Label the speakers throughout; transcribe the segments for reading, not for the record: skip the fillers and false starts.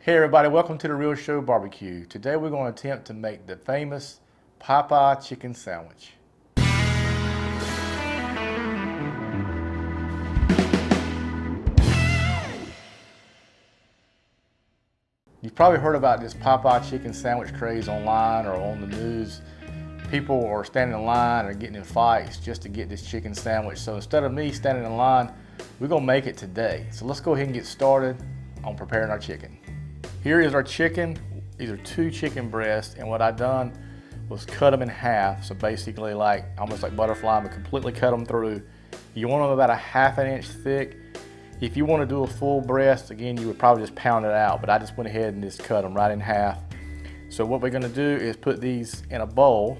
Speaker 1: Hey everybody, welcome to the Real Show Barbecue. Today we're going to attempt to make the famous Popeye chicken sandwich. You've probably heard about this Popeye chicken sandwich craze online or on the news. People are standing in line or getting in fights just to get this chicken sandwich. So instead of me standing in line, we're going to make it today. So let's go ahead and get started on preparing our chicken. Here is our chicken. These are 2 chicken breasts, and what I done was cut them in half. So basically like almost like butterfly, but completely cut them through. You want them about a ½ inch thick. If you want to do a full breast, again, you would probably just pound it out, but I just went ahead and just cut them right in half. So what we're going to do is put these in a bowl.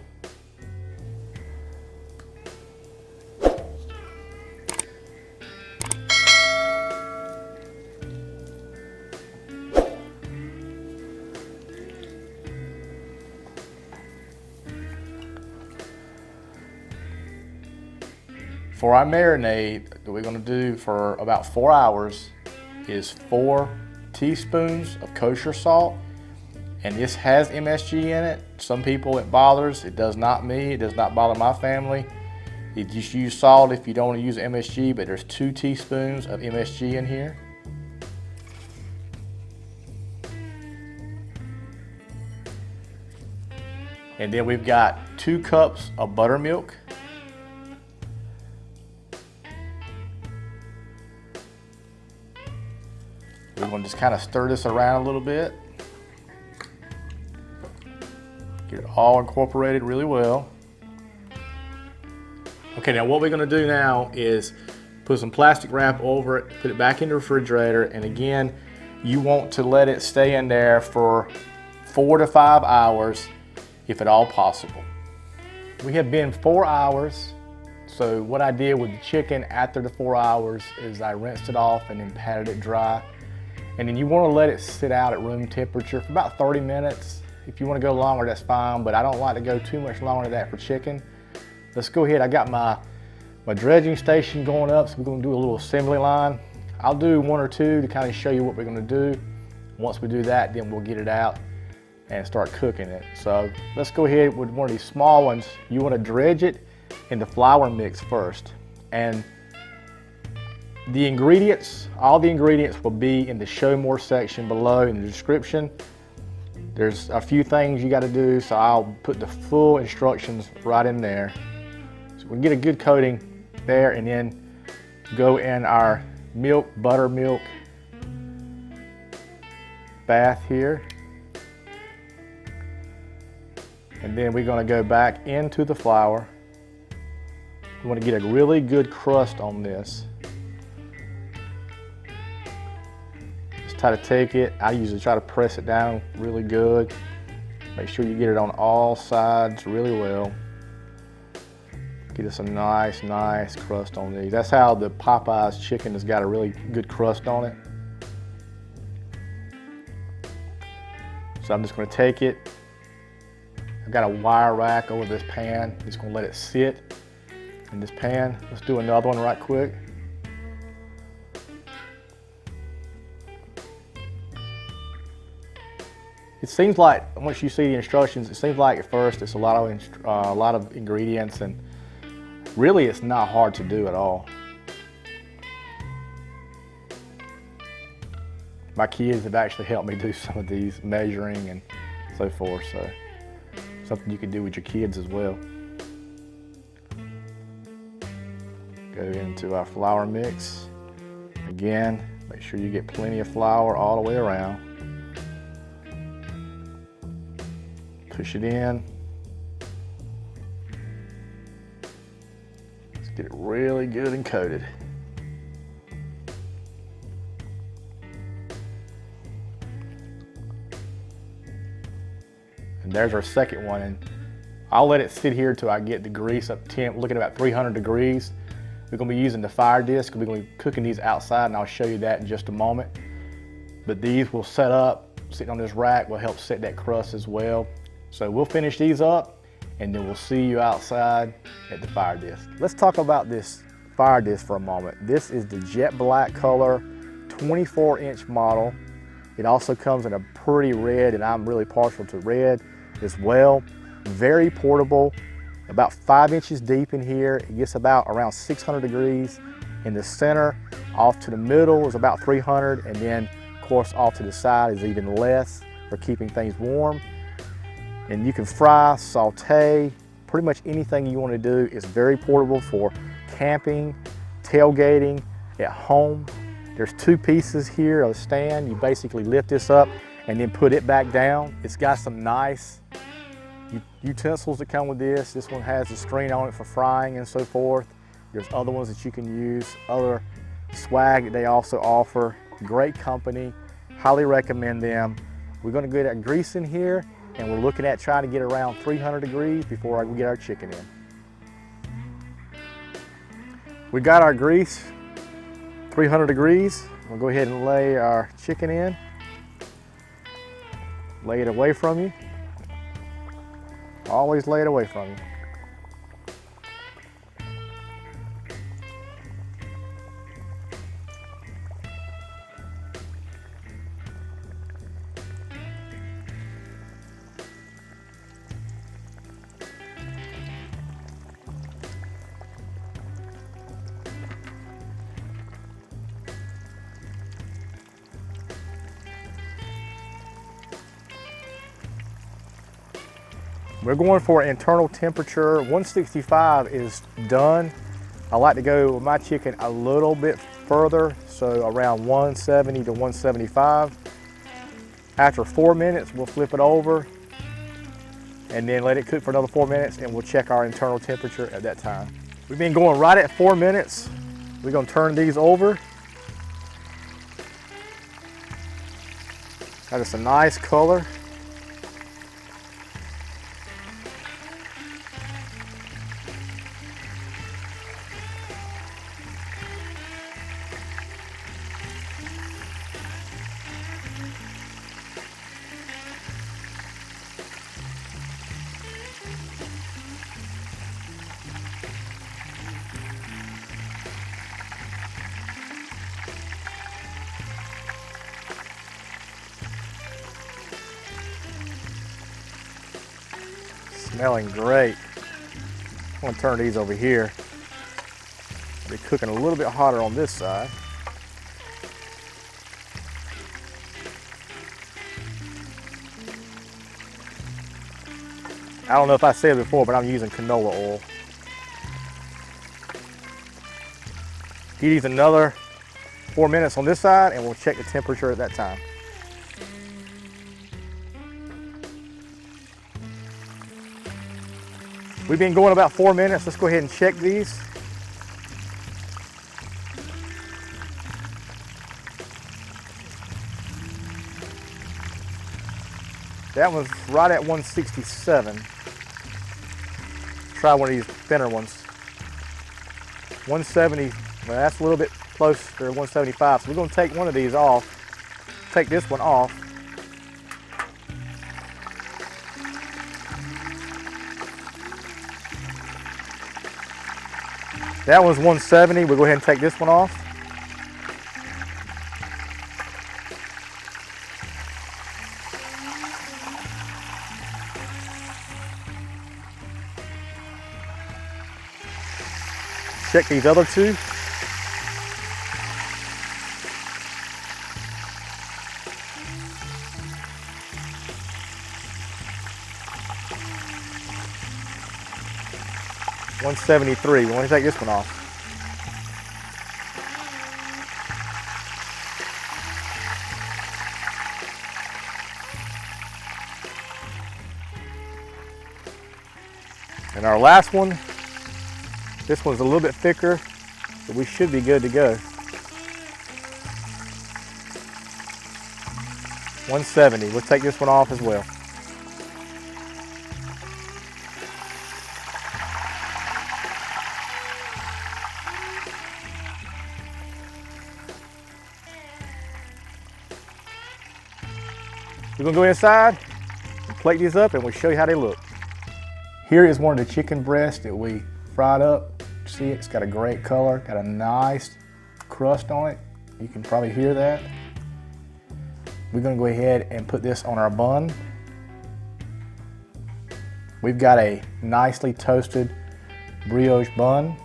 Speaker 1: For our marinade that we're going to do for about 4 hours is 4 teaspoons of kosher salt, and this has MSG in it. Some people it bothers, it does not me, it does not bother my family. You just use salt if you don't want to use MSG, but there's 2 teaspoons of MSG in here. And then we've got 2 cups of buttermilk. We're going to just kind of stir this around a little bit. Get it all incorporated really well. Okay, now what we're going to do now is put some plastic wrap over it, put it back in the refrigerator, and again, you want to let it stay in there for 4 to 5 hours, if at all possible. We have been 4 hours, so what I did with the chicken after the 4 hours is I rinsed it off and then patted it dry. And then you want to let it sit out at room temperature for about 30 minutes. If you want to go longer, that's fine, but I don't like to go too much longer than that for chicken. Let's go ahead. I got my dredging station going up, so we're going to do a little assembly line. I'll do 1 or 2 to kind of show you what we're going to do. Once we do that, then we'll get it out and start cooking it. So let's go ahead with one of these small ones. You want to dredge it in the flour mix first. And the ingredients, all the ingredients will be in the show more section below in the description. There's a few things you got to do, so I'll put the full instructions right in there. So we'll get a good coating there, and then go in our buttermilk bath here. And then we're going to go back into the flour. We want to get a really good crust on this. Try to take it, I usually try to press it down really good. Make sure you get it on all sides really well. Get us a nice crust on these. That's how the Popeye's chicken has got a really good crust on it. So I'm just going to take it. I've got a wire rack over this pan. Just going to let it sit in this pan. Let's do another one right quick. It seems like, once you see the instructions, it seems like at first it's a lot of ingredients, and really it's not hard to do at all. My kids have actually helped me do some of these measuring and so forth, so something you can do with your kids as well. Go into our flour mix. Again, make sure you get plenty of flour all the way around. Push it in. Let's get it really good and coated. And there's our second one, and I'll let it sit here till I get the grease up temp, looking at about 300 degrees. We're going to be using the FireDisc. We're going to be cooking these outside, and I'll show you that in just a moment. But these will set up, sitting on this rack will help set that crust as well. So we'll finish these up, and then we'll see you outside at the FireDisc. Let's talk about this FireDisc for a moment. This is the jet black color 24-inch model. It also comes in a pretty red, and I'm really partial to red as well. Very portable, about 5 inches deep in here. It gets about around 600 degrees in the center. Off to the middle is about 300, and then of course off to the side is even less for keeping things warm. And you can fry, saute, pretty much anything you want to do. It's very portable for camping, tailgating, at home. There's 2 pieces here of a stand. You basically lift this up and then put it back down. It's got some nice utensils that come with this. This one has a screen on it for frying and so forth. There's other ones that you can use, other swag that they also offer. Great company, highly recommend them. We're gonna get our grease in here, and we're looking at trying to get around 300 degrees before we get our chicken in. We got our grease 300 degrees. We'll go ahead and lay our chicken in. Lay it away from you. Always lay it away from you. We're going for internal temperature. 165 is done. I like to go with my chicken a little bit further, so around 170 to 175. After 4 minutes, we'll flip it over and then let it cook for another 4 minutes, and we'll check our internal temperature at that time. We've been going right at 4 minutes. We're gonna turn these over. Got us a nice color. Smelling great. I'm gonna turn these over here. They're cooking a little bit hotter on this side. I don't know if I said it before, but I'm using canola oil. Heat these another 4 minutes on this side, and we'll check the temperature at that time. We've been going about 4 minutes. Let's go ahead and check these. That was right at 167. Try one of these thinner ones. 170, well, that's a little bit close to 175. So we're gonna take one of these off. Take this one off. That one's 170. We'll go ahead and take this one off. Check these other two. $173. We want to take this one off. And our last one, this one's a little bit thicker, but we should be good to go. 170. We'll take this one off as well. We're gonna go inside and plate these up, and we'll show you how they look. Here is one of the chicken breasts that we fried up. See, it's got a great color, got a nice crust on it. You can probably hear that. we're gonna go ahead and put this on our bun. We've got a nicely toasted brioche bun.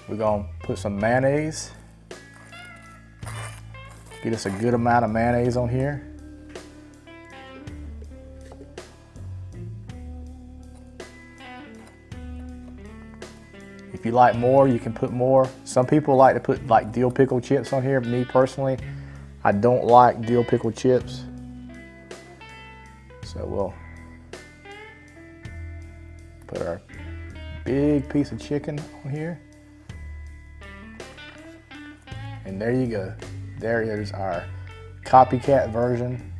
Speaker 1: We're gonna put some mayonnaise. Get us a good amount of mayonnaise on here. If you like more, you can put more. Some people like to put like dill pickle chips on here. Me personally, I don't like dill pickle chips. So we'll put our big piece of chicken on here. And there you go. There is our copycat version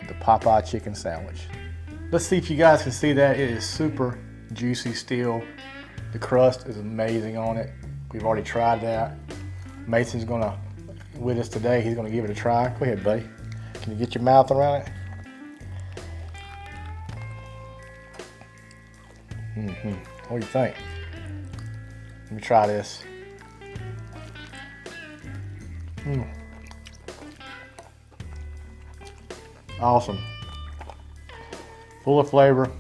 Speaker 1: of the Popeye chicken sandwich. Let's see if you guys can see that. It is super juicy still. The crust is amazing on it. We've already tried that. Mason's gonna, with us today, he's gonna give it a try. Go ahead, buddy. Can you get your mouth around it? What do you think? Let me try this. Awesome. Full of flavor,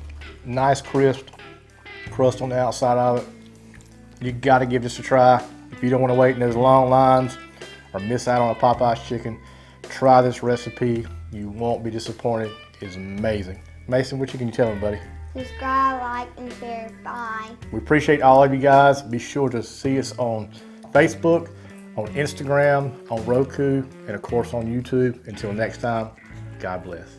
Speaker 1: nice crisp crust on the outside of it. You gotta give this a try. If you don't wanna wait in those long lines or miss out on a Popeye's chicken, try this recipe. You won't be disappointed. It's amazing. Mason, what you can tell me, buddy?
Speaker 2: Subscribe, like, and share. Bye.
Speaker 1: We appreciate all of you guys. Be sure to see us on Facebook, on Instagram, on Roku, and of course on YouTube. Until next time, God bless.